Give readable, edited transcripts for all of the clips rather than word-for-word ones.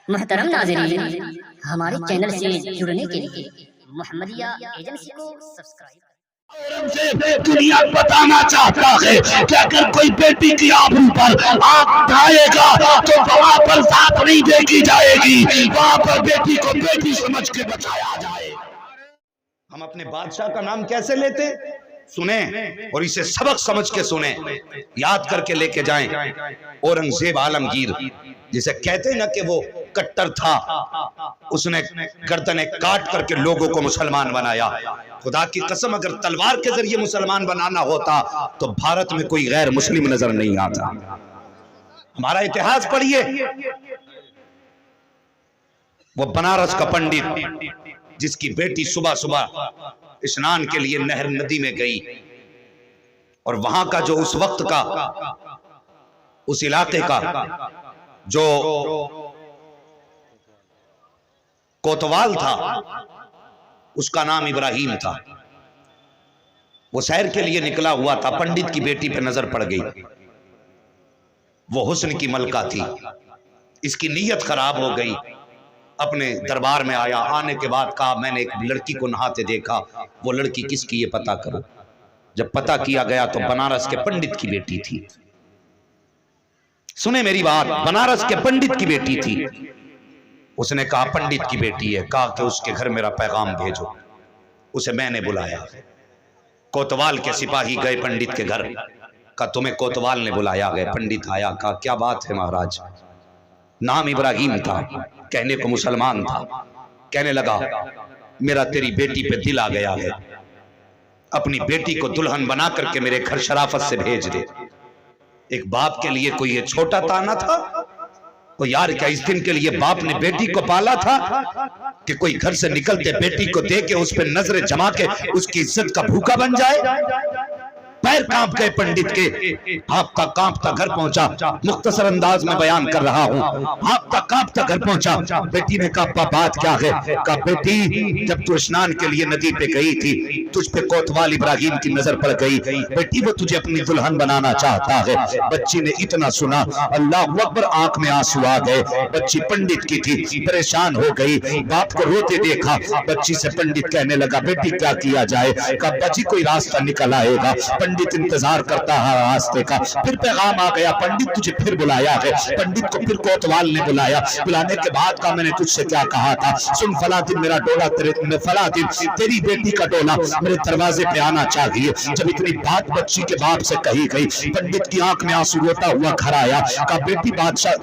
मोहतरम नाज़रीन, हमारे चैनल से जुड़ने के लिए मोहम्मदिया एजेंसी को सब्सक्राइब। दुनिया बताना चाहता है कि अगर कोई बेटी की आबरू पर आंख उठाएगा तो वहां पर साथ नहीं देखी जाएगी, वहां पर बेटी को बेटी समझ के बचाया जाए। हम अपने बादशाह का नाम कैसे लेते, सुने और इसे सबक समझ के सुने, याद करके लेके जाएं। औरंगजेब आलमगीर जिसे कहते हैं ना कि वो कट्टर था, उसने गर्दनें काट करके लोगों को मुसलमान बनाया। खुदा की कसम, अगर तलवार के जरिए मुसलमान बनाना होता तो भारत में कोई गैर मुस्लिम नजर नहीं आता। हमारा इतिहास पढ़िए। वो बनारस का पंडित जिसकी बेटी सुबह सुबह स्नान के लिए नहर नदी में गई और वहां का जो उस वक्त का उस इलाके का जो कोतवाल था उसका नाम इब्राहिम था। वो सैर के लिए निकला हुआ था, पंडित की बेटी पे नजर पड़ गई। वो हुस्न की मलका थी, इसकी नीयत खराब हो गई। अपने दरबार में आया, आने के बाद कहा मैंने एक लड़की को नहाते देखा, वो लड़की किसकी ये पता करो। जब पता किया गया तो बनारस के पंडित की बेटी थी। सुने मेरी बात, बनारस के पंडित की बेटी थी। उसने कहा पंडित की बेटी है, कहा कि उसके घर मेरा पैगाम भेजो। उसे मैंने बुलाया। कोतवाल के सिपाही गए पंडित के घर, कहा तुम्हें कोतवाल ने बुलाया। गए, पंडित आया, कहा क्या बात है महाराज। नाम इब्राहिम था, कहने को मुसलमान था। कहने लगा मेरा तेरी बेटी पे दिल आ गया है, अपनी बेटी को दुल्हन बना करके मेरे घर शराफत से भेज दे। एक बाप के लिए कोई ये छोटा ताना था? कोई यार क्या इस दिन के लिए बाप ने बेटी को पाला था कि कोई घर से निकलते बेटी को दे के उस पर नजरें जमा के उसकी इज्जत का भूखा बन जाए? पैर कांप गए पंडित के। कांपता कांपता घर पहुंचा, मुख्तसर अंदाज में बयान कर रहा हूं। कांपता कांपता घर पहुंचा। बेटी ने कहा बात क्या है? कहा बेटी जब तू स्नान के लिए नदी पे गई थी, तुझ पे कोतवाल इब्राहिम की नजर पड़ गई। बेटी वो तुझे अपनी दुल्हन बनाना चाहता है। बच्ची ने इतना सुना, अल्लाह अकबर, आंख में आंसू आ गए। बच्ची पंडित की थी, परेशान हो गई। बाप को रोते देखा। बच्ची से पंडित कहने लगा बेटी क्या किया जाए? कहा बच्ची कोई रास्ता निकल आएगा। पंडित इंतजार करता है रास्ते का। फिर पैगाम आ गया, पंडित तुझे फिर बुलाया है। पंडित को फिर कोतवाल ने बुलाया। बुलाने के बाद कहा मैंने तुझसे क्या कहा था? सुन, फला दिन मेरा डोला फला दिन तेरी बेटी का डोला मेरे दरवाजे पे आना चाहिए। जब इतनी बात बच्ची के बाप से कही गई, पंडित की आंख में आंसू रोता हुआ घर आया। कहा बेटी बादशाह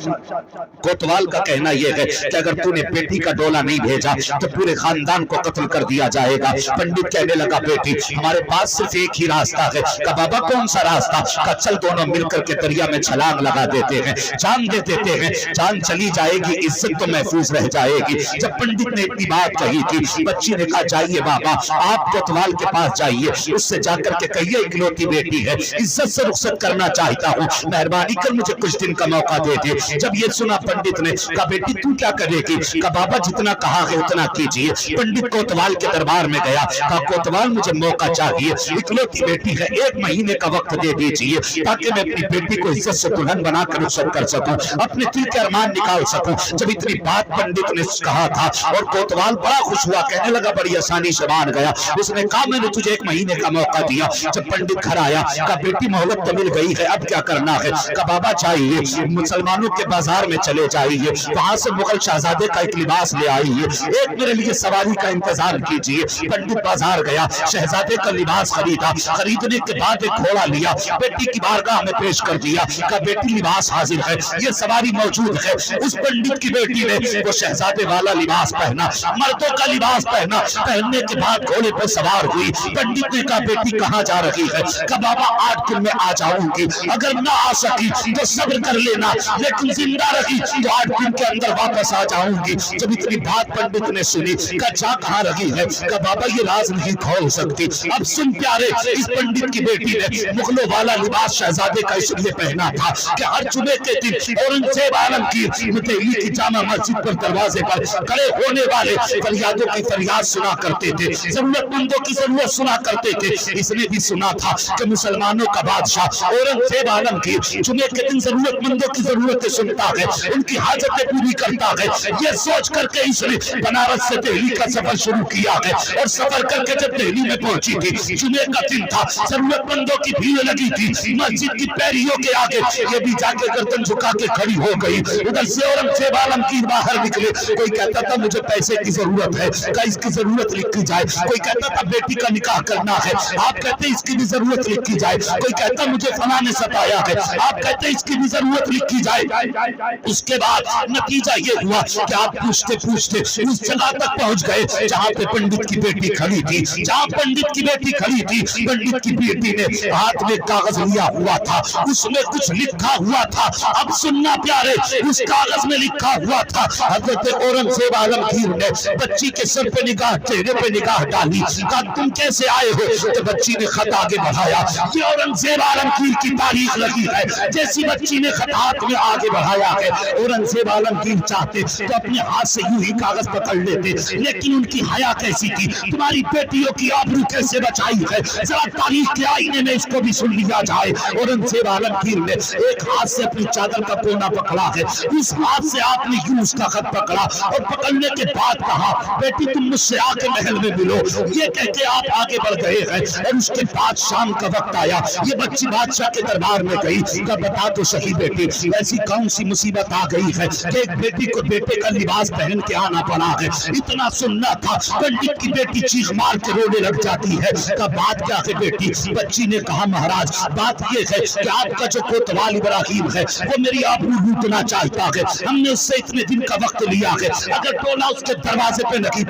कोतवाल का कहना यह है कि अगर तूने बेटी का डोला नहीं भेजा तो पूरे खानदान को कत्ल कर दिया जाएगा। पंडित कहने लगा बेटी हमारे पास सिर्फ एक ही रास्ता है। का बाबा कौन सा रास्ता? का चल दोनों मिलकर के दरिया में छलांग लगा देते हैं, जान दे देते हैं। जान चली जाएगी, इज्जत तो महफूज रह जाएगी। जब पंडित ने इतनी बात कही थी, बच्ची ने कहा जाइए बाबा, आप कोतवाल के पास जाइए, उससे जाकर के कहिए इकलौती बेटी है, इज्जत से रुखसत करना चाहता हूँ, मेहरबानी कर मुझे कुछ दिन का मौका दे दे। जब ये सुना पंडित ने कहा बेटी तू क्या करेगी? कहा बाबा जितना कहा है उतना कीजिए। पंडित कोतवाल के दरबार में गया। कहा कोतवाल मुझे मौका चाहिए, इकलौती बेटी है, 1 महीने का वक्त दे दीजिए ताकि मैं अपनी बेटी को इज्जत से दुल्हन बनाकर रुखसत कर सकूं, अपने दिल के अरमान निकाल सकूं। जब इतनी बात पंडित ने कहा था और कोतवाल बड़ा खुश हुआ, कहने लगा बड़ी आसानी से मान गया। उसने कहा मैंने तुझे 1 महीने का मौका दिया। जब पंडित घर आया, कहा बेटी मोहलत तो मिल गई है, अब क्या करना है? कहा बाबा चाहिए मुसलमानों के बाजार में चले जाइए, वहां से मुगल शहजादे का एक लिबास ले आइए, एक मेरे लिए सवारी का इंतजाम कीजिए। पंडित बाजार गया, शहजादे का लिबास खरीदा। खरीदने के बाद एक घोड़ा लिया, बेटी की बारगाह में पेश कर दिया। कहा बेटी लिबास हाजिर है, ये सवारी मौजूद है। उस पंडित की बेटी ने वो शहजादे वाला लिबास पहना, मर्दों का लिबास पहना। पहनने के बाद घोड़े पर सवार हुई। पंडित ने कहा बेटी कहाँ जा रही है? कहा बाबा 8 दिन में आ जाऊंगी, अगर ना आ सकी तो सब्र कर लेना, लेकिन जिंदा रही तो 8 दिन के अंदर वापस आ जाऊंगी। जब इतनी बात पंडित ने सुनी, कहा जा कहाँ रही है? कहा बाबा ये राज नहीं खोल सकती। अब सुन प्यारे, इस पंडित की की बेटी ने मुगलों वाला लिबास शहजादे का इसलिए पहना था कि हर जुमे के दिन औरंगजेब आलमगीर दिल्ली की जामा मस्जिद पर दरवाजे पर खड़े होने वाले फरियादों की फरियाद सुना करते थे, जरूरतमंदों की जरूरत सुना करते थे। इसने भी सुना था कि मुसलमानों का बादशाह औरंगजेब आलमगीर जुमे के दिन जरूरतमंदों की जरूरतें सुनता है, उनकी हाजतें पूरी करता है। ये सोच करके इसने बनारस से दिल्ली का सफर शुरू किया है और सफर करके जब दिल्ली में पहुंची थी, जुमे का दिन था, जरूरतमंदों की भीड़ लगी थी मस्जिद की पैरियों के आगे, ये भी जाके गर्दन झुका के खड़ी हो गई। उधर से औरंगजेब आलमगीर बाहर निकले, कोई कहता था मुझे पैसे की जरूरत है, का इसकी जरूरत लिखी जाए, कोई कहता था बेटी का निकाह करना है, आप कहते इसकी भी जरूरत लिखी जाए, कोई कहता मुझे फला ने सताया है, आप कहते इसकी भी जरूरत लिखी जाए। उसके बाद नतीजा ये हुआ कि आप पूछते पूछते उस जगह तक पहुंच गए जहां पे पंडित की बेटी खड़ी थी। जहां पंडित की बेटी खड़ी थी, पंडित की बेटी ने हाथ में कागज लिया हुआ था, उसमें कुछ लिखा हुआ था। अब सुनना प्यारे, उस कागज में लिखा हुआ था, हजरत औरंगजेब आलमगीर ने बच्ची के सर पे निगाह, चेहरे पे निगाह डाली, कहा तुम कैसे आए हो? तो बच्ची ने खत आगे बढ़ाया। ये औरंगजेब आलमगीर की तारीख लगी है। जैसी बच्ची ने खत हाथ में आगे बढ़ाया है, औरंगजेब आलमगीर चाहते तो अपने हाथ से यूं ही कागज पकड़ लेते, लेकिन उनकी हया कैसी थी, तुम्हारी बेटियों की आबरू कैसे बचाई है, जरा तारीख के आईने में इसको भी सुन लिया जाए। औरंगजेब आलमगीर ने एक हाथ से अपनी चादर का कोना पकड़ा है, इस हाथ से आपने यूं उसका खत पकड़ा और पकड़ने के बाद कहा बेटी तुम मुझसे आके महल में मिलो। ये कहते आप आगे बढ़ गए हैं और उसके बाद शाम का वक्त आया, ये बच्ची बादशाह के दरबार में गई, कहा बता तो सही बेटी ऐसी कौन सी मुसीबत आ गई है कि एक बेटी को बेटे का लिबास पहन के आना पड़ा है। इतना सुनना था, पंडित की बेटी चीख मार के रोने लग जाती है। कहा बात क्या है बेटी? बच्ची ने कहा महाराज बात ये है कि आपका जो कोतवाल इब्राहिम है वो मेरी आबरू लूटना चाहता है, हमने उससे इतने दिन का वक्त लिया है, अगर टोला उसके दरवाजे पे नहीं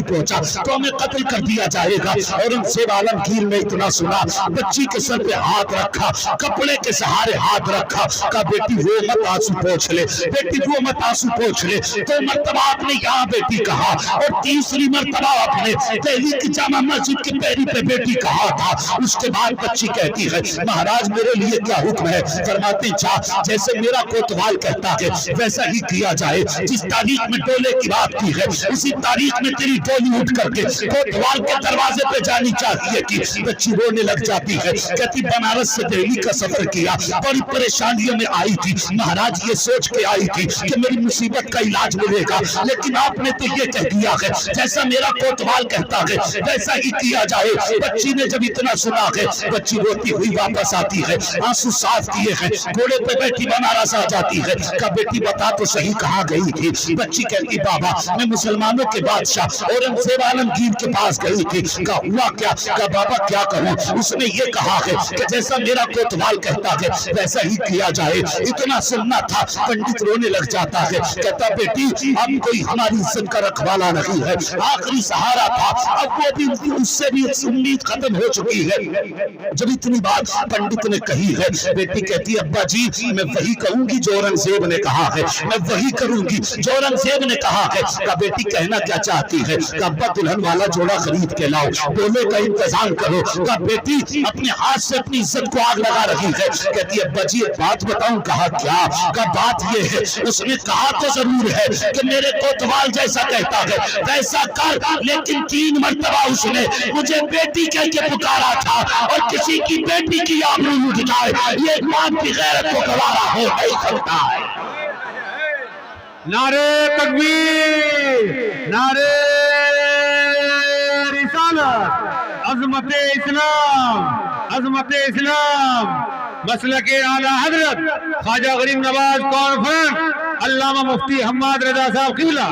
पहुंचा तो हमें कत्ल कर दिया जाएगा। औरंगजेब आलमगीर ने इतना सुना, बच्ची के सर पे हाथ रखा, कपड़े के सहारे हाथ रखा, कहा बेटी वो मत आंसू पोंछ ले, बेटी वो मत आंसू पोंछ ले। 2 मरतबा आपने यहाँ बेटी कहा और 3री मरतबा आपने दिल्ली की जामा मस्जिद की पैरी पे बेटी कहा था। उसके बाद बच्ची कहती है महाराज मेरे लिए क्या हुक्म है? फरमाते चाह जैसे मेरा कोतवाल कहता है वैसा ही किया जाए, जिस तारीख में डोले की बात की है उसी तारीख में तेरी डोली उठ करके कोतवाल के दरवाजे पे जानी चाहिए कि बच्ची रोने लग जाती है। कहती बनारस से दिल्ली का सफर किया, बड़ी परेशानियों में आई थी महाराज, ये सोच के आई थी कि मेरी मुसीबत का इलाज मिलेगा, लेकिन आपने तो ये कह दिया है जैसा मेरा कोतवाल कहता है वैसा ही किया जाए। बच्ची ने जब इतना सुना है, बच्ची रोती हुई वापस आती है, आंसू साफ किए हैं, घोड़े पे बैठी बनारस आ जाती है। कहा बेटी बता तो सही कहाँ गई थी? बच्ची कहती बाबा मैं मुसलमानों के बादशाह औरंगजेब आलमगीर के पास गई थी। कहा हुआ क्या? कहा बाबा क्या कहूँ, उसने ये कहा है कि जैसा मेरा कोतवाल कहता है वैसा ही किया जाए। इतना सुनना था, पंडित रोने लग जाता है, कहता बेटी अब कोई हमारी इज्जत का रखवाला नहीं है, आखिरी सहारा था, अब वो भी उससे भी उम्मीद खत्म हो चुकी है। जब इतनी बात पंडित ने कही है, बेटी कहती अब्बा जी मैं वही कहूंगी जो औरंगजेब ने कहा है, मैं वही करूंगी जो औरंगजेब ने कहा है। कहा बेटी कहना क्या चाहती है? कहा अब्बा दुल्हन वाला जोड़ा खरीद के लाओ, डोले का इंतजाम करो। कहा बेटी अपने हाथ से अपनी इज्जत को आग लगा रही है। कहती अब्बा जी एक बात बताऊं? कहा क्या? कहा बात ये है उसने कहा तो जरूर है कि मेरे कोतवाल जैसा कहता है वैसा कर, लेकिन 3 मरतबा उसने मुझे बेटी कह के पुकारा था और किसी की बेटी की आबरू लूट जाए ये बात भी गैरत को गवारा हो नहीं सकता है। नारे तकबीर, नारे रिसालत, अज़मत इस्लाम, अज़मत इस्लाम, मसलके आला हजरत ख्वाजा गरीब नवाज कॉन्फ्रेंस अल्लामा मुफ्ती हम्माद रजा साहब क़िबला।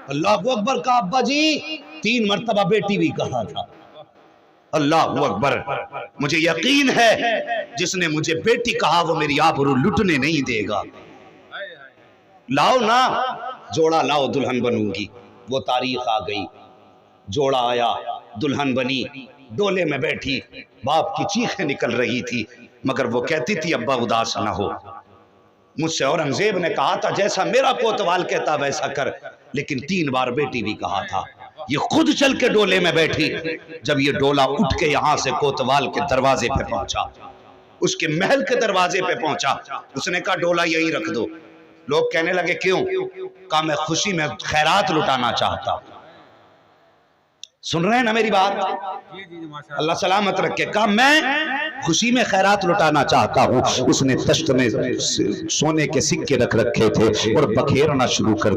अल्लाह अकबर का अब्बा जी 3 मरतबा बेटी भी कहा था। अल्लाह अकबर, मुझे यकीन है जिसने मुझे बेटी कहा वो मेरी आबरू लुटने नहीं देगा। लाओ ना जोड़ा, लाओ दुल्हन बनूंगी। वो तारीख आ गई, जोड़ा आया, दुल्हन बनी, डोले में बैठी, बाप की चीखें निकल रही थी, मगर वो कहती थी अब्बा उदास ना हो। मुझसे औरंगजेब ने कहा था जैसा मेरा कोतवाल कहता वैसा कर, लेकिन 3 बार बेटी भी कहा था। ये खुद चल के डोले में बैठी। जब ये डोला उठ के यहां से कोतवाल के दरवाजे पे पहुंचा, उसके महल के दरवाजे पे पहुंचा, उसने कहा डोला यहीं रख दो। लोग कहने लगे क्यों? कहा मैं खुशी में खैरात लुटाना चाहता। सुन रहे हैं ना मेरी बात? अल्लाह सलामत रखे। कहा मैं खुशी में खैरात लुटाना चाहता हूँ। उसने तश्त में सोने के सिक्के रख रखे थे और बखेरना शुरू कर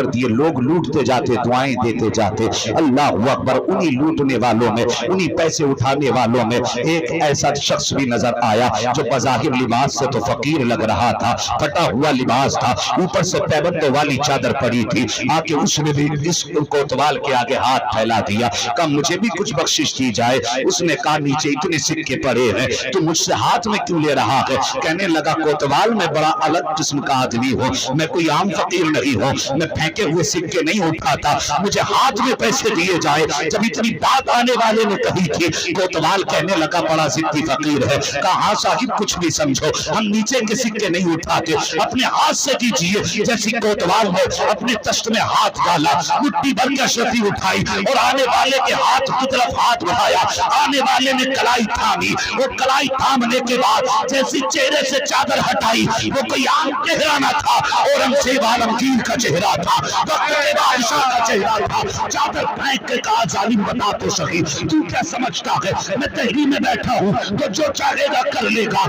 दिए। लोग लूटते जाते, दुआएं देते जाते। अल्लाह अकबर। उन्हीं लूटने वालों में, उन्हीं पैसे उठाने वालों में एक ऐसा शख्स भी नजर आया जो बज़ाहिर लिबास से तो फकीर लग रहा था, फटा हुआ लिबास था, ऊपर से पैबंदों वाली चादर पड़ी थी। आके उसने भी इस कोतवाल के आगे हाथ फैला दिया। कहा मुझे भी कुछ बख्शिश दी जाए। उसने कहा नीचे इतने सिक्के पड़े हैं, तू मुझसे हाथ में क्यों ले रहा है? कहने लगा कोतवाल मैं बड़ा अलग किस्म का आदमी हूँ, मैं कोई आम फकीर नहीं हूँ, मैं फेंके हुए सिक्के नहीं उठाता, मुझे हाथ में पैसे दिए जाए। जब इतनी बात आने वाले ने कही थी, कोतवाल कहने लगा बड़ा जिद्दी फकीर है। कहा हाँ साहिब कुछ भी समझो, हम नीचे के सिक्के नहीं उठाते, अपने हाथ से कीजिए। जैसी कोतवाल ने अपने तश्त में हाथ डाला, मुट्ठी भर के अशरफी उठाई और आने वाले के हाथ की तरफ हाथ बढ़ाया। आने वाले ने कलाई थामी, वो कलाई थामने के बाद जैसी चेहरे से चादर हटाई, वो कोई आम चेहरा न था, औरंगजेब आलमगीर का चेहरा था, वक्त के बादशाह का चेहरा था। चादर फेंक के कहा जालिम बता तो सही, तू क्या समझता है मैं तहरी में बैठा हूँ तो जो चाहेगा कर लेगा?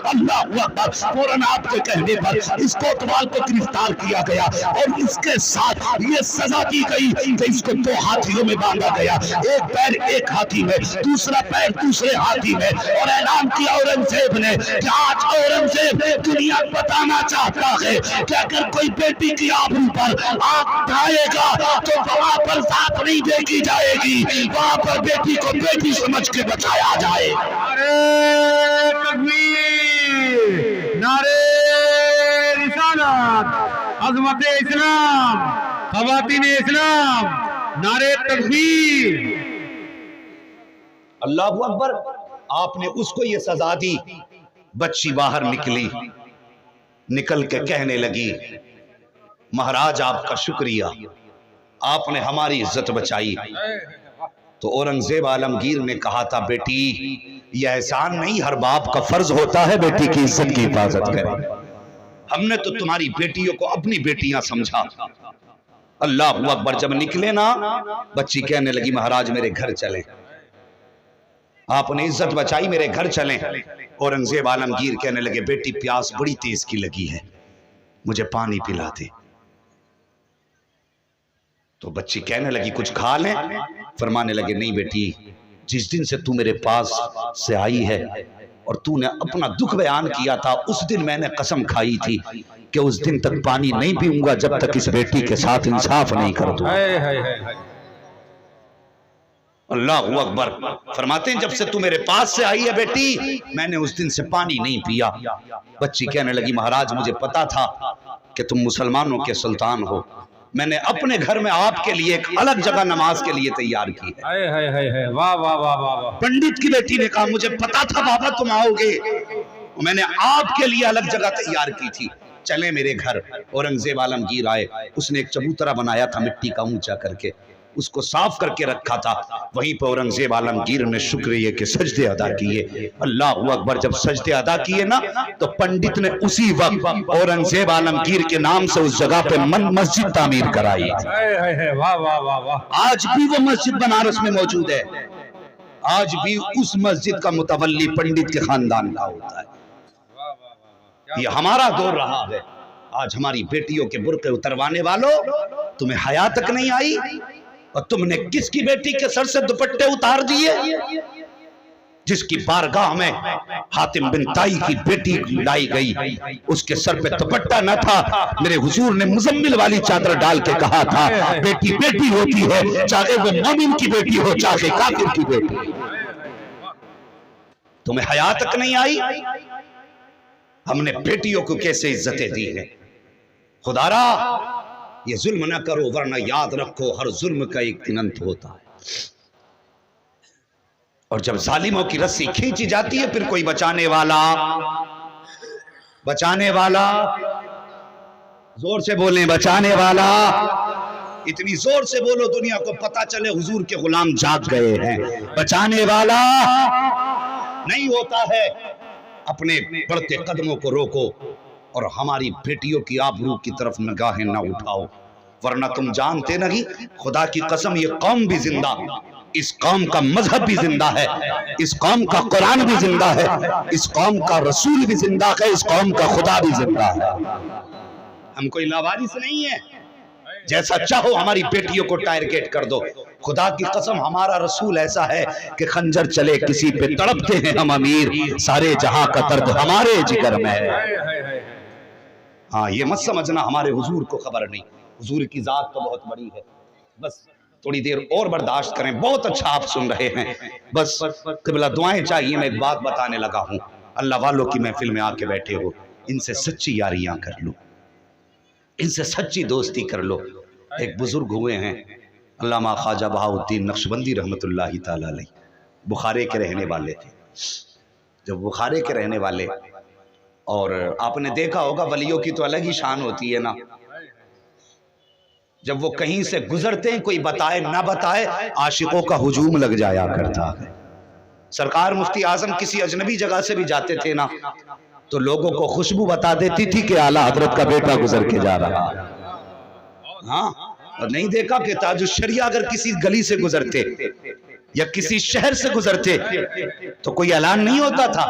अल्लाह अकबर। फौरन आपके कहने पर इस कोतवाल को गिरफ्तार किया गया और इसके साथ ये सजा दी गई कि इसको दो हाथियों में बांधा गया, एक पैर एक हाथी में, दूसरा पैर दूसरे हाथी में। और ऐलान किया औरंगजेब ने कि आज औरंगजेब दुनिया बताना चाहता है कि अगर कोई बेटी की आबरू पर आंख उठाएगा तो वहां पर साथ नहीं देखी जाएगी, वहां पर बेटी को बेटी समझ के बचाया जाए। नारे तकबीर, नारे रिसालत, अज़मत इस्लाम, ख़वातीन इस्लाम, नारे तकबीर। अल्लाह अकबर। आपने उसको ये सजा दी। बच्ची बाहर निकली, निकल के कहने लगी महाराज आपका शुक्रिया, आपने हमारी इज्जत बचाई। तो औरंगजेब आलमगीर ने कहा था बेटी यह एहसान नहीं, हर बाप का फर्ज होता है बेटी की इज्जत की हिफाजत करे। हमने तो तुम्हारी बेटियों को अपनी बेटियां समझा। अल्लाह अकबर। जब निकले ना, बच्ची कहने लगी महाराज मेरे घर चलें, आपने इज्जत बचाई, मेरे घर चलें। औरंगजेब आलमगीर कहने लगे बेटी प्यास बड़ी तेज की लगी है, मुझे पानी पिला दे। तो बच्ची कहने लगी कुछ खा लें। फरमाने लगे नहीं बेटी, जिस दिन से तू मेरे पास से आई है और तूने अपना दुख बयान किया था, उस दिन मैंने कसम खाई थी कि उस दिन तक पानी नहीं पीऊंगा जब तक इस बेटी के साथ इंसाफ नहीं कर दूं। अल्लाह अकबर। फरमाते हैं जब से तू मेरे पास से आई है बेटी, मैंने उस दिन से पानी नहीं पिया। बच्ची कहने लगी महाराज मुझे पता था कि तुम मुसलमानों के सुल्तान हो, मैंने अपने घर में आपके लिए एक अलग जगह नमाज के लिए तैयार की है। वाह वाह वाह वाह। पंडित की बेटी ने कहा मुझे पता था बाबा तुम आओगे, मैंने आपके लिए अलग जगह तैयार की थी, चले मेरे घर। औरंगजेब आलमगीर आए, उसने एक चबूतरा बनाया था मिट्टी का ऊंचा करके, उसको साफ करके रखा था। वहीं पर औरंगजेब आलमगीर ने शुक्रिया के सजदे अदा किए। अल्लाह अकबर। जब सजदे अदा किए ना, तो पंडित ने उसी वक्त औरंगजेब आलमगीर के नाम से उस जगह पे मस्जिद तामीर कराई। वाह वाह वाह वाह। आज भी वो मस्जिद बनारस में मौजूद है, आज भी उस मस्जिद का मुतवल्ली पंडित के खानदान का होता है। ये हमारा दौर रहा है। आज हमारी बेटियों के बुर्के उतरवाने वालों, तुम्हें हया तक नहीं आई और तुमने किसकी बेटी के सर से दुपट्टे उतार दिए? जिसकी बारगाह में हातिम बिन ताई की बेटी लाई गई, उसके सर पे दुपट्टा न था। मेरे हुजूर ने मुजम्मिल वाली चादर डाल के कहा था बेटी बेटी होती है, चाहे वो मोमिन की बेटी हो चाहे काफिर की बेटी। तुम्हें हया तक नहीं आई? हमने बेटियों को कैसे इज्जतें दी हैं। खुदारा ये जुल्म ना करो, वरना याद रखो हर जुल्म का एक दिन अंत होता है। और जब जालिमों की रस्सी खींची जाती है, फिर कोई बचाने वाला, जोर से बोलें बचाने वाला इतनी जोर से बोलो दुनिया को पता चले हुजूर के गुलाम जाग गए हैं। बचाने वाला नहीं होता है। अपने बढ़ते कदमों को रोको और हमारी बेटियों की आबरू की तरफ निगाहें ना उठाओ, वरना तुम जानते नहीं, खुदा की कसम ये कौम भी जिंदा, इस कौम का मजहब भी जिंदा है, इस कौम का कुरान भी जिंदा है, इस कौम का रसूल भी जिंदा है, इस कौम का खुदा भी जिंदा है। हम कोई लावारिस नहीं है। जैसा चाहो हमारी बेटियों को टारगेट कर दो। खुदा की कसम हमारा रसूल ऐसा है कि खंजर चले किसी पे तड़पते हैं हम अमीर, सारे जहां का दर्द हमारे जिगर में है। हाँ, ये मत समझना हमारे हुजूर को खबर नहीं, हुजूर की जात तो बहुत बड़ी है। बस थोड़ी देर और बर्दाश्त करें। बहुत अच्छा आप सुन रहे हैं, बस क़िबला दुआएं चाहिए। मैं एक बात बताने लगा हूँ, अल्लाह वालों की महफिल में आके बैठे हो, इनसे सच्ची यारियां कर लो, इनसे सच्ची दोस्ती कर लो। एक बुजुर्ग हुए हैं अल्लामा ख्वाजा बहाउद्दीन नक्शबंदी रहमतुल्लाहि ताला अलैह, बुखारे के रहने वाले थे। जब बुखारे के रहने वाले, और आपने देखा होगा वलियों की तो अलग ही शान होती है ना, जब वो कहीं से गुजरते हैं कोई बताए ना बताए आशिकों का हुजूम लग जाया करता है। सरकार मुफ्ती आजम किसी अजनबी जगह से भी जाते थे ना, तो लोगों को खुशबू बता देती थी कि आला हजरत का बेटा गुजर के जा रहा है। हाँ, और नहीं देखा कि ताजुश्शरिया अगर किसी गली से गुजरते या किसी शहर से गुजरते तो कोई ऐलान नहीं होता था,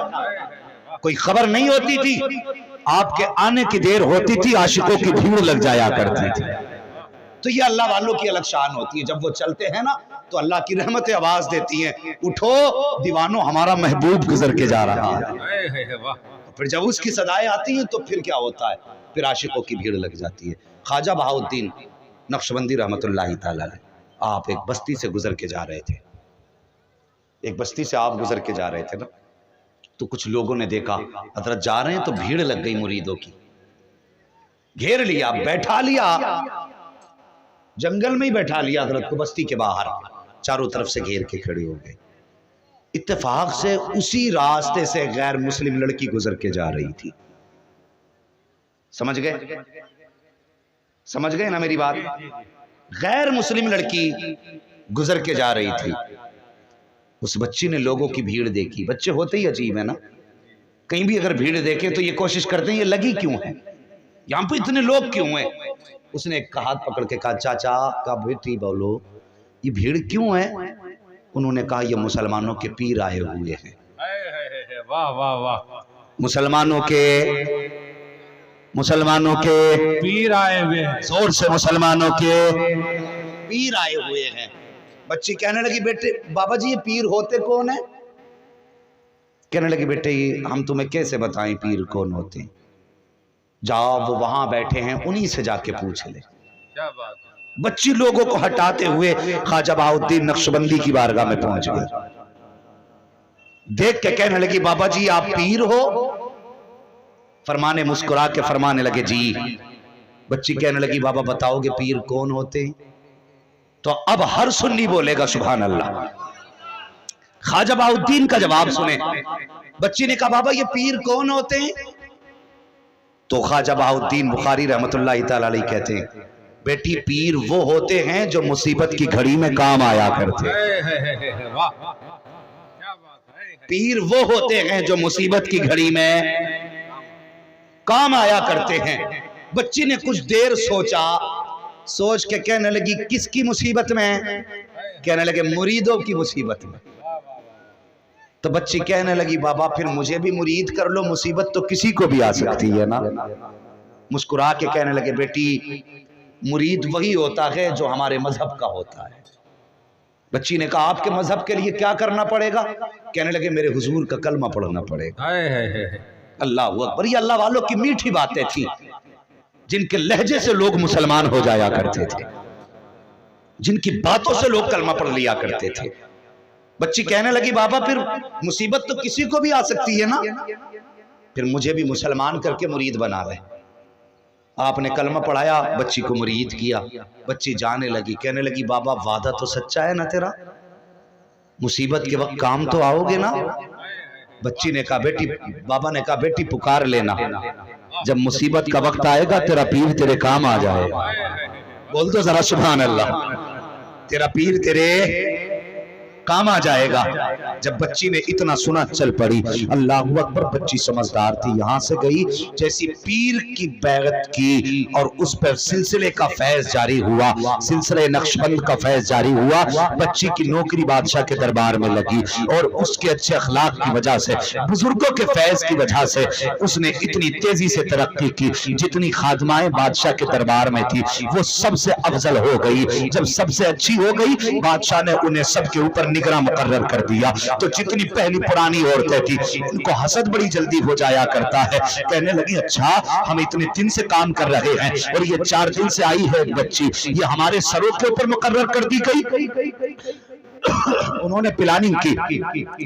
कोई खबर नहीं होती थी, आपके आने की देर होती थी, आशिकों की भीड़ लग जाया करती थी। तो ये अल्लाह वालों की अलग शान होती है। जब वो चलते हैं ना तो अल्लाह की रहमतें आवाज देती हैं, उठो दीवानों, हमारा महबूब गुजर के जा रहा है। फिर जब उसकी सदाएं आती हैं तो फिर क्या होता है, फिर आशिकों की भीड़ लग जाती है। ख्वाजा बहाउद्दीन नक्शबंदी रहमतुल्लाहि ताला अलैह, आप एक बस्ती से गुजर के जा रहे थे, एक बस्ती से आप गुजर के जा रहे थे ना, तो कुछ लोगों ने देखा हजरत जा रहे हैं, तो भीड़ लग गई मुरीदों की, घेर लिया, बैठा लिया, जंगल में ही बैठा लिया हजरत को, बस्ती के बाहर चारों तरफ से घेर के खड़े हो गए। इत्तेफाक से उसी रास्ते से गैर मुस्लिम लड़की गुजर के जा रही थी। समझ गए? समझ गए ना मेरी बात? गैर मुस्लिम लड़की गुजर के जा रही थी। उस बच्ची ने लोगों की भीड़ देखी। बच्चे होते ही अजीब है ना, कहीं भी अगर भीड़ देखे तो ये कोशिश करते हैं ये लगी क्यों है, यहां पे इतने लोग क्यों हैं। उसने एक हाथ पकड़ के कहा, चाचा का बेटी बोलो ये भीड़ क्यों है? उन्होंने कहा ये मुसलमानों के पीर आए हुए हैं। वाह वाह वाह, मुसलमानों के पीर आए हुए हैं, जोर से मुसलमानों के पीर आए हुए हैं। बच्ची कहने लगी, बेटे बाबा जी ये पीर होते कौन है? कहने लगी, बेटे हम तुम्हें कैसे बताएं पीर कौन होते हैं, जाओ वो वहां बैठे हैं उन्हीं से जाके पूछ ले। क्या बात है। बच्ची लोगों को हटाते हुए ख्वाजा बहाउद्दीन नक्शबंदी की बारगाह में पहुंच गई। देख के कहने लगी, बाबा जी आप पीर हो? फरमाने मुस्कुरा के फरमाने लगे, जी। बच्ची कहने लगी, बाबा बताओगे पीर कौन होते? तो अब हर सुन्नी बोलेगा सुभान अल्लाह। ख्वाजा बहाउद्दीन का जवाब सुने। बच्ची ने कहा, बाबा ये पीर कौन होते हैं? तो ख्वाजा बहाउद्दीन बुखारी रहमतुल्लाहि ताला अलैह कहते हैं, बेटी पीर वो होते हैं जो मुसीबत की घड़ी में काम आया करते हैं। पीर वो होते हैं जो मुसीबत की घड़ी में काम आया करते हैं। बच्ची ने कुछ देर सोचा, सोच के कहने लगी, किसकी मुसीबत में? कहने लगे, मुरीदों की मुसीबत में। तो बच्ची कहने लगी, बाबा फिर मुझे भी मुरीद कर लो, मुसीबत तो किसी को भी आ सकती है ना। मुस्कुरा के कहने लगे, बेटी मुरीद वही होता है जो हमारे मजहब का होता है। बच्ची ने कहा, आपके मजहब के लिए क्या करना पड़ेगा? कहने लगे, मेरे हुजूर का कलमा पढ़ना पड़ेगा। अल्लाह अकबर। ये अल्लाह वालों की मीठी बातें थी, जिनके लहजे से लोग मुसलमान हो जाया करते थे, जिनकी बातों से लोग कलमा पढ़ लिया करते थे। बच्ची कहने लगी, बाबा फिर मुसीबत तो किसी को भी आ सकती है ना, फिर मुझे भी मुसलमान करके मुरीद बना रहे। आपने कलमा पढ़ाया, बच्ची को मुरीद किया। बच्ची जाने लगी, कहने लगी, बाबा वादा तो सच्चा है ना तेरा, मुसीबत के वक्त काम तो आओगे ना? बच्ची ने कहा, बेटी, बाबा ने कहा, बेटी पुकार लेना, जब मुसीबत का वक्त आएगा तेरा पीर तेरे काम आ जाएगा। बोल दो जरा सुभान अल्लाह। तेरा पीर तेरे काम आ जाएगा। जब बच्ची ने इतना सुना चल पड़ी। अल्लाह अकबर, बच्ची समझदार थी, यहां से गई जैसी पीर की बैगत की और उस पर सिलसिले का फैज जारी हुआ, सिलसिले नक्शबंद का फैज जारी हुआ। बच्ची की नौकरी बादशाह के दरबार में लगी और उसके अच्छे अखलाक की वजह से, बुजुर्गों के फैज की वजह से उसने इतनी तेजी से तरक्की की। जितनी खादमाएं बादशाह के दरबार में थी वो सबसे अफजल हो गई। जब सबसे अच्छी हो गई, बादशाह ने उन्हें सबके ऊपर निगरां मुकर्रर कर दिया। तो जितनी पहली पुरानी औरतें थी, इनको हसद बड़ी जल्दी हो जाया करता है। कहने लगी, अच्छा हम इतने दिन से काम कर रहे हैं और ये 4 दिन से आई है बच्ची, ये हमारे सरों के ऊपर मुकर्रर कर दी गई। उन्होंने प्लानिंग की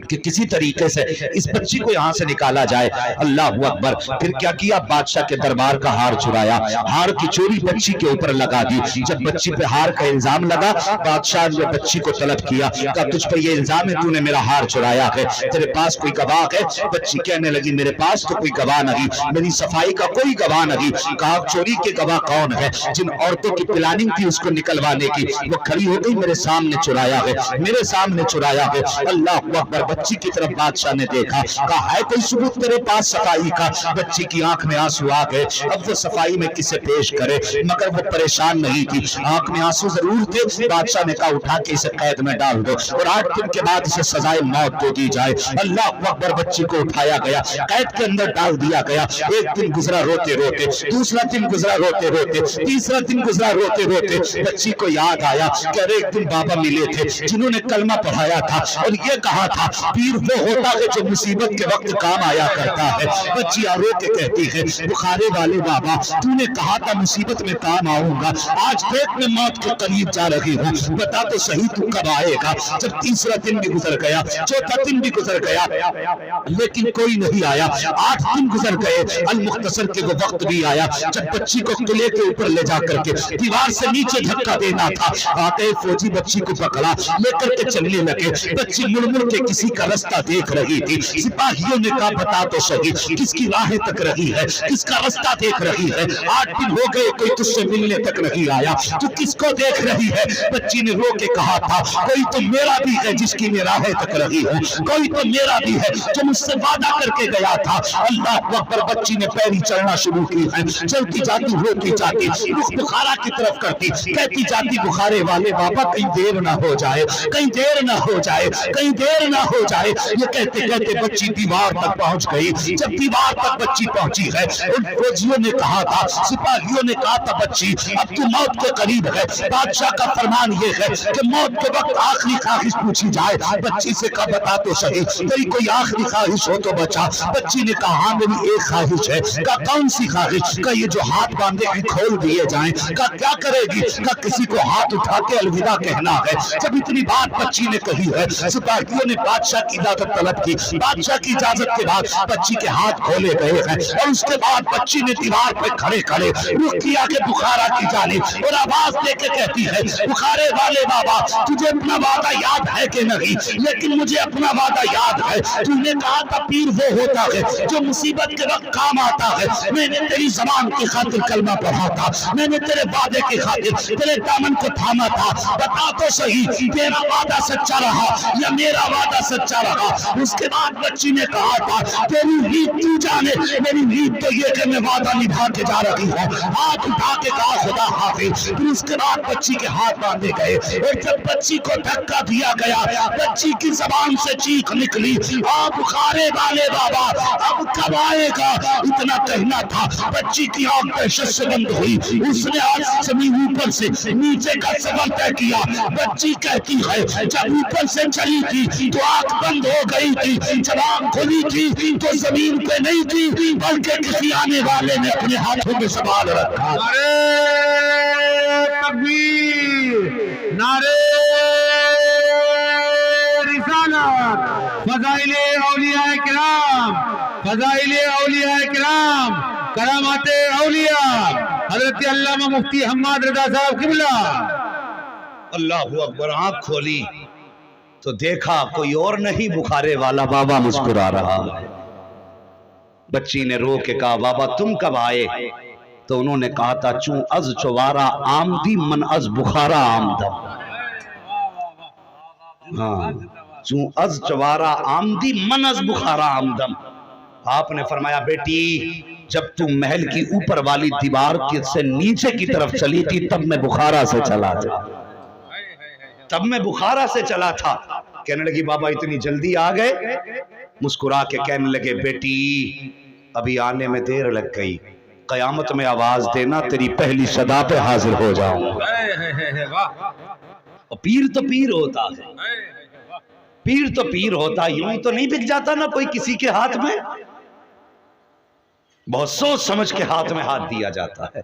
कि किसी तरीके से इस बच्ची को यहां से निकाला जाए। अल्लाह अकबर। फिर क्या किया, बादशाह के दरबार का हार चुराया, हार की चोरी बच्ची के ऊपर लगा दी। जब बच्ची पे हार का इल्जाम लगा, बादशाह ने बच्ची को तलब किया, कहा तुझ पर ये इल्जाम है, तूने मेरा हार चुराया है, तेरे पास कोई गवाह है? बच्ची कहने लगी, मेरे पास तो कोई गवाह नहीं, मेरी सफाई का कोई गवाह नहीं। कहा चोरी के गवाह कौन है? जिन औरतों की प्लानिंग थी उसको निकलवाने की, वो खड़ी हो गई, मेरे सामने चुराया है, मेरे सामने चुराया है। अल्लाह अकबर। बच्ची की तरफ बादशाह ने देखा, कहा है कोई सबूत तेरे पास सफाई का? बच्ची की आंख में आंसू आ गए। अब वो सफाई में किसे पेश करे, मगर वो परेशान नहीं थी, आंख में आंसू जरूर थे। बादशाह ने कहा उठा के इसे कैद में डाल दो और 8 दिन के बाद इसे सजाए मौत दे दी जाए। अल्लाह अकबर। बच्ची को उठाया गया, कैद के अंदर डाल दिया गया। एक दिन गुजरा रोते रोते, दूसरा दिन गुजरा रोते रोते, तीसरा दिन गुजरा रोते रोते। बच्ची को याद आया कि अरे एक दिन बाबा मिले थे जिन्होंने कलमा पढ़ाया था और ये कहा था पीर वो होता है जो मुसीबत के वक्त काम आया करता है। बच्ची रो के कहती है, बुखारे वाले बाबा तूने कहा था मुसीबत में काम आऊंगा, आज देख मैं मौत के करीब जा रही हूँ, बता तो सही तू कब आएगा? जब तीसरा दिन भी गुजर गया, चौथा दिन भी गुजर गया, लेकिन कोई नहीं आया। 8 दिन गुजर गए। अल मुख्तसर के वो वक्त भी आया जब बच्ची को किले के ऊपर ले जा करके दीवार से नीचे धक्का देना था। आते फौजी बच्ची को पकड़ा, लेकर के चलने लगे। बच्ची मुड़-मुड़ के किसी का रास्ता देख रही थी। सिपाहियों ने कहा बता तो सही किसकी राहें तक रही है, किसका रास्ता देख रही है? 8 दिन हो गए, कोई तुझसे मिलने तक नहीं आया, तू किसको देख रही है? बच्ची ने रो के कहा था, कोई तो मेरा भी है जिसकी मैं राहें तक रही हूँ, कोई तो मेरा भी है जो मुझसे वादा करके गया था। अल्लाह अकबर। बच्ची ने पैरी चलना शुरू की है, चलती जाती, रोती जाती, रुख बुखारा की तरफ करती, कहती जाती, बुखारे वाले बाबा कहीं देर ना हो जाए, कहीं देर ना हो जाए, कहीं देर ना हो जाए। ये कहते कहते बच्ची दीवार तक पहुंच गई। जब दीवार तक बच्ची पहुंची है, उन फौजियों ने कहा था, सिपाहियों ने कहा था, बच्ची अब तू मौत के करीब है, बादशाह का फरमान ये है कि मौत के वक्त आखिरी ख्वाहिश पूछी जाए। बच्ची से कहा बता तो सही तेरी कोई आखिरी ख्वाहिश हो तो बचा। बच्ची ने कहा हाँ मेरी एक ख्वाहिश है। कहा कौन सी ख्वाहिश? का ये जो हाथ बांधे हैं खोल दिए जाएं। कहा क्या करेगी? कहा किसी को हाथ उठा के अलविदा कहना है। जब इतनी बात बच्ची ने कही है, सिपाहियों ने बादशाह की इजाजत तलब की। बादशाह की इजाजत के बाद बच्ची के हाथ खोले गए हैं और उसके बाद बच्ची ने दीवार पे खड़े खड़े रुख किया के बुखारा की जाने और आवाज देके कहती है, बुखारे वाले बाबा तुझे अपना वादा याद है कि नहीं? लेकिन मुझे अपना वादा याद है। तूने कहा था पीर वो होता है जो मुसीबत के वक्त काम आता है। मैंने तेरी जबान की खातिर कलमा पढ़ा था, मैंने तेरे वादे की खातिर तेरे दामन को थामा था। बता तो सही तेरा वादा सच्चा रहा या मेरा वादा सच्चा रहा? उसके बाद बच्ची ने कहा था तेरी नीत तू जाने, मेरी नीत तो ये कि मैं वादा निभा के जा रही हूँ। हाथ उठा के कहा खुदा हाफिज। फिर उसके बाद बच्ची के हाथ बांधे गए और जब बच्ची को धक्का दिया गया, बच्ची की जबान से चीख निकली, आ बुखारे वाले बाबा अब कब आएगा? इतना कहना था, बच्ची की आंख दहशत से बंद हुई। उसने आज जमीन ऊपर से नीचे का सफर तय किया। बच्ची कहती है जब ऊपर से चली थी तो आंख बंद हो गई थी, जब आंख खुली थी तो जमीन पे नहीं थी बल्कि किसी आने वाले ने अपने हाथों में संभाल रखा। नारे तकबीर, नारे रिसालत, फज़ाइले औलिया किराम, फज़ाइले औलिया किराम, करामाते औलिया हजरत अल्लामा मुफ्ती हम्माद रज़ा साहब क़िबला। अल्लाहु अकबर। आंख खोली तो देखा कोई और नहीं, बुखारे वाला बाबा मुस्कुरा रहा है। बच्ची ने रो के कहा बाबा तुम कब आए? तो उन्होंने कहा था चूं अज चवारा आमदी मन अज बुखारा आमदम। हाँ, चूं अज चवारा आमदी मन अज बुखारा आमदम। आपने फरमाया बेटी जब तू महल की ऊपर वाली दीवार के से नीचे की तरफ चली थी तब मैं बुखारा से चला था, तब मैं बुखारा से चला था। कहने लगी बाबा इतनी जल्दी आ गए? मुस्कुरा के कहने लगे बेटी अभी आने में देर लग गई, कयामत में आवाज देना तेरी पहली सदा पे हाजिर हो जाऊंगा। और पीर तो पीर होता है, पीर तो पीर होता है, यूं तो नहीं बिक जाता ना कोई किसी के हाथ में, बहुत सोच समझ के हाथ में हाथ दिया जाता है।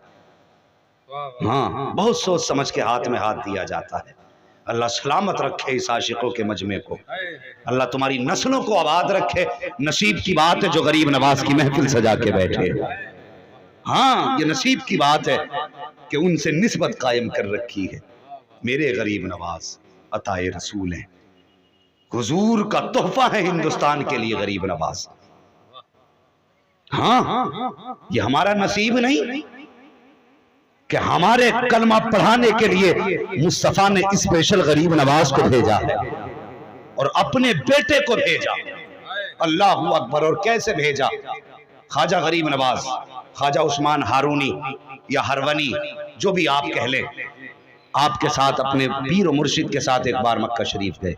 हाँ, बहुत सोच समझ के हाथ में हाथ दिया जाता है। अल्लाह सलामत रखे इस आशिकों के मजमे को, अल्लाह तुम्हारी नस्लों को आबाद रखे। नसीब की बात है जो गरीब नवाज की महफिल सजा के बैठे। हाँ, ये नसीब की बात है कि उनसे निस्बत कायम कर रखी है। मेरे गरीब नवाज अताए रसूल हैं, हुजूर का तोहफा है हिंदुस्तान के लिए गरीब नवाज। हाँ, ये हमारा नसीब नहीं कि हमारे कलमा पढ़ाने के लिए मुस्तफा ने स्पेशल गरीब नवाज को भेजा और अपने बेटे को भेजा। अल्लाह अकबर। और कैसे भेजा? ख्वाजा गरीब नवाज, ख्वाजा उस्मान हारूनी या हरवनी जो भी आप कह लें, आपके साथ अपने पीर और मुर्शिद के साथ एक बार मक्का शरीफ गए,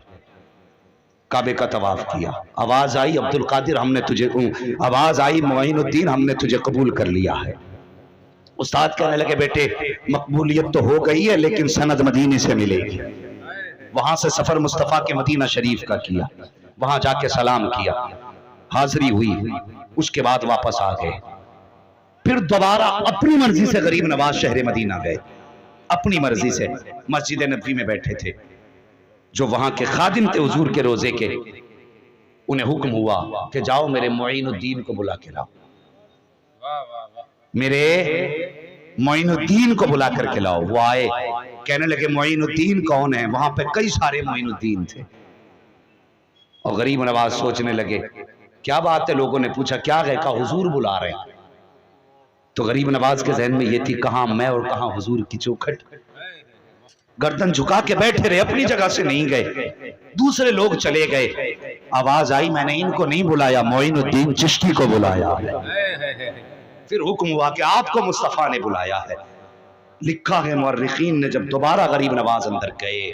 काबे का तवाफ किया। आवाज आई अब्दुल कादिर हमने तुझे, आवाज आई मोइनुद्दीन हमने तुझे कबूल कर लिया है। उस्ताद कहने लगे बेटे मकबूलियत तो हो गई है लेकिन सनद मदीने से मिलेगी। वहां से सफर मुस्तफा के मदीना शरीफ का किया, वहां जाके सलाम किया, हाजिरी हुई, उसके बाद वापस आ गए। फिर दोबारा अपनी मर्जी से गरीब नवाज शहर मदीना गए, अपनी मर्जी से मस्जिद नबवी में बैठे थे। जो वहां के खादिम थे हुजूर के रोजे के, उन्हें हुक्म हुआ कि जाओ मेरे मोइनुद्दीन को बुला के लाओ, मेरे मोइनुद्दीन को बुला करके लाओ। वो आए, कहने लगे मोइनुद्दीन कौन है? वहां पे कई सारे मोइनुद्दीन थे। और गरीब नवाज सोचने लगे क्या बात है। लोगों ने पूछा क्या गए? कहा हुजूर बुला रहे हैं। तो गरीब नवाज के जहन में ये थी कहां मैं और कहां हुजूर की चौखट। गर्दन झुका के बैठे रहे, अपनी जगह से नहीं गए। दूसरे लोग चले गए। आवाज आई मैंने इनको नहीं बुलाया, मोइनुद्दीन चिश्ती को बुलाया। फिर हुक्म हुआ कि आपको मुस्तफा ने बुलाया है। लिखा है मुअर्रिखीन ने जब दोबारा गरीब नवाज अंदर गए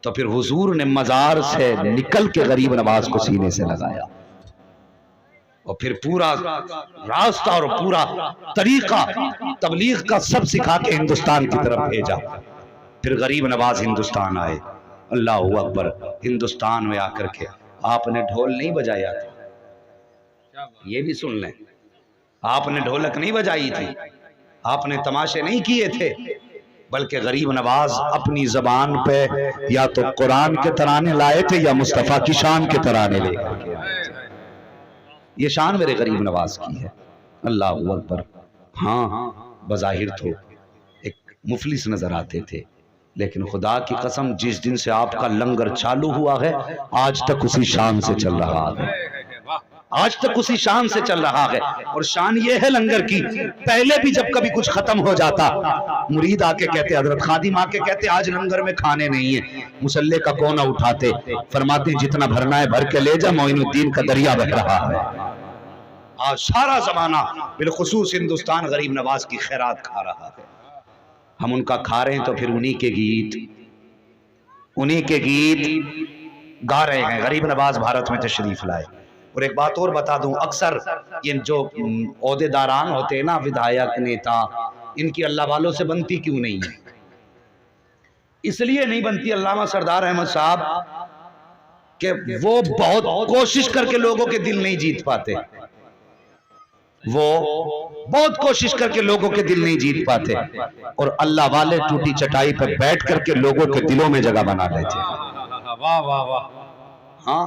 तो फिर हुजूर ने मजार से निकल के गरीब नवाज को सीने से लगाया और फिर पूरा रास्ता और पूरा तरीका तबलीग का सब सिखा के हिंदुस्तान की तरफ भेजा। फिर गरीब नवाज हिंदुस्तान आए। अल्लाह अकबर। हिंदुस्तान में आकर के आपने ढोल नहीं बजाया था, ये भी सुन लें, आपने ढोलक नहीं बजाई थी, आपने तमाशे नहीं किए थे, बल्कि गरीब नवाज अपनी जबान पे या तो कुरान के तराने लाए थे या मुस्तफा की शान के तराने लेकर के आए थे। ये शान मेरे गरीब नवाज की है। अल्लाह अकबर। हाँ, बज़ाहिर तो एक मुफलिस नजर आते थे, लेकिन खुदा की कसम जिस दिन से आपका लंगर चालू हुआ है आज तक उसी शान से चल रहा है, आज तक उसी शान से चल रहा है। और शान ये है लंगर की, पहले भी जब कभी कुछ खत्म हो जाता मुरीद आके कहते, हजरत खादिम आके कहते आज लंगर में खाने नहीं है, मुसल्ले का कोना उठाते, फरमाते जितना भरना है भर के ले जा, मोइनुद्दीन का दरिया बह रहा है। आज सारा जमाना बिलखुसूस हिंदुस्तान गरीब नवाज की खैरात खा रहा है। हम उनका खा रहे हैं तो फिर उन्हीं के गीत गा रहे हैं। गरीब नवाज भारत में तशरीफ लाए। और एक बात और बता दूं, अक्सर ये जो ओहदेदारान होते हैं ना, विधायक नेता, इनकी अल्लाह वालों से बनती क्यों नहीं है? इसलिए नहीं बनती अल्लामा सरदार अहमद साहब कि वो बहुत कोशिश करके लोगों के दिल नहीं जीत पाते, वो बहुत कोशिश करके लोगों के दिल नहीं जीत पाते, और अल्लाह वाले टूटी चटाई पर बैठ करके लोगों के दिलों में जगह बना लेते। वाह वाह वाह। हाँ,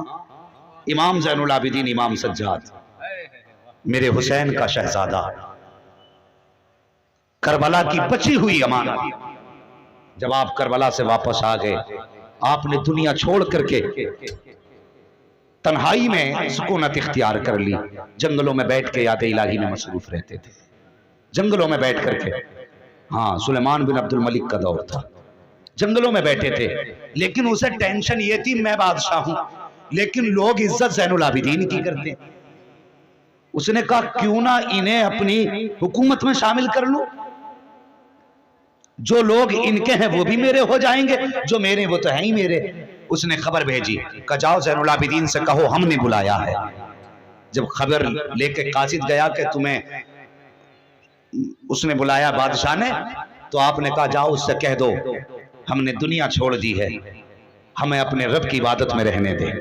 इमाम ज़ैनुल आबिदीन इमाम सज्जाद, मेरे हुसैन का शहजादा, करबला की बची हुई अमानत। जब आप करबला से वापस आ गए, आपने दुनिया छोड़ करके तन्हाई में सुकूनत इख्तियार कर ली, जंगलों में बैठ के याद इलाही में मसरूफ रहते थे। जंगलों में बैठ करके। हाँ, सुलेमान बिन अब्दुल मलिक का दौर था, जंगलों में बैठे थे, लेकिन उसे टेंशन ये थी मैं बादशाह हूं, लेकिन लोग इज्जत ज़ैनुल आबिदीन की करते। उसने कहा क्यों ना इन्हें अपनी हुकूमत में शामिल कर लूं, जो लोग इनके हैं वो भी मेरे हो जाएंगे, जो मेरे वो तो है ही मेरे। उसने खबर भेजी, कहा जाओ ज़ैनुल आबिदीन से कहो हमने बुलाया है। जब खबर लेके कासिद गया कि तुम्हें उसने बुलाया बादशाह ने, तो आपने कहा जाओ उससे कह दो हमने दुनिया छोड़ दी है, हमें अपने रब की इबादत में रहने दे।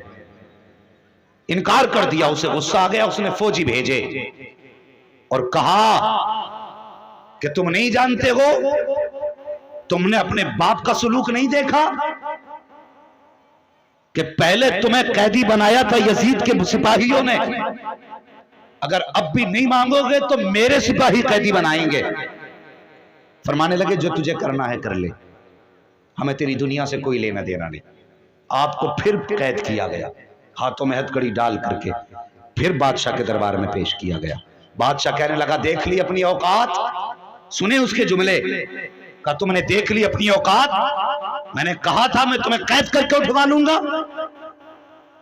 इनकार कर दिया, उसे गुस्सा आ गया। उसने फौजी भेजे और कहा कि तुम नहीं जानते हो, तुमने अपने बाप का सुलूक नहीं देखा कि पहले तुम्हें कैदी बनाया था यजीद के सिपाहियों ने, अगर अब भी नहीं मांगोगे तो मेरे सिपाही कैदी बनाएंगे। फरमाने लगे जो तुझे करना है कर ले, हमें तेरी दुनिया से कोई लेना देना नहीं। आपको फिर कैद किया गया, हाथों में हथकड़ी डाल करके फिर बादशाह के दरबार में पेश किया गया। बादशाह कहने लगा देख ली अपनी औकात। सुने उसके जुमले, कहा तुमने देख ली अपनी औकात, मैंने कहा था मैं तुम्हें कैद करके उठवा लूंगा।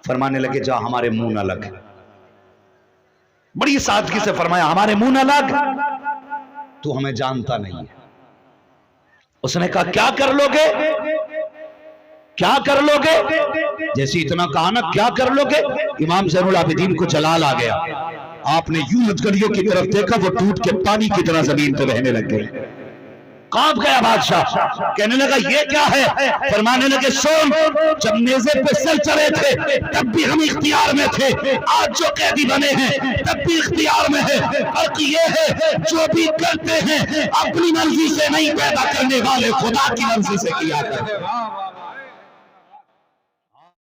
फरमाने लगे जा हमारे मुंह न लग। बड़ी सादगी से फरमाया हमारे मुंह न लग, तू हमें जानता नहीं है। उसने कहा क्या कर लोगे, क्या कर लोगे? जैसे इतना कहा ना क्या कर लोगे, इमाम ज़ैनुल आबिदीन को जलाल आ गया। आपने यूं हथकड़ियों की तरफ देखा, वो टूट के पानी की तरह जमीन पे बहने लग गए। कांप गया बादशाह, कहने लगा ये क्या है? फरमाने लगे सुन, जब नेज़े पे सर चढ़े थे तब भी हम इख्तियार में थे, आज जो कैदी बने हैं तब भी इख्तियार में है। फर्क ये है जो भी करते हैं अपनी मर्जी से नहीं, पैदा करने वाले खुदा की मर्जी से किया करते हैं।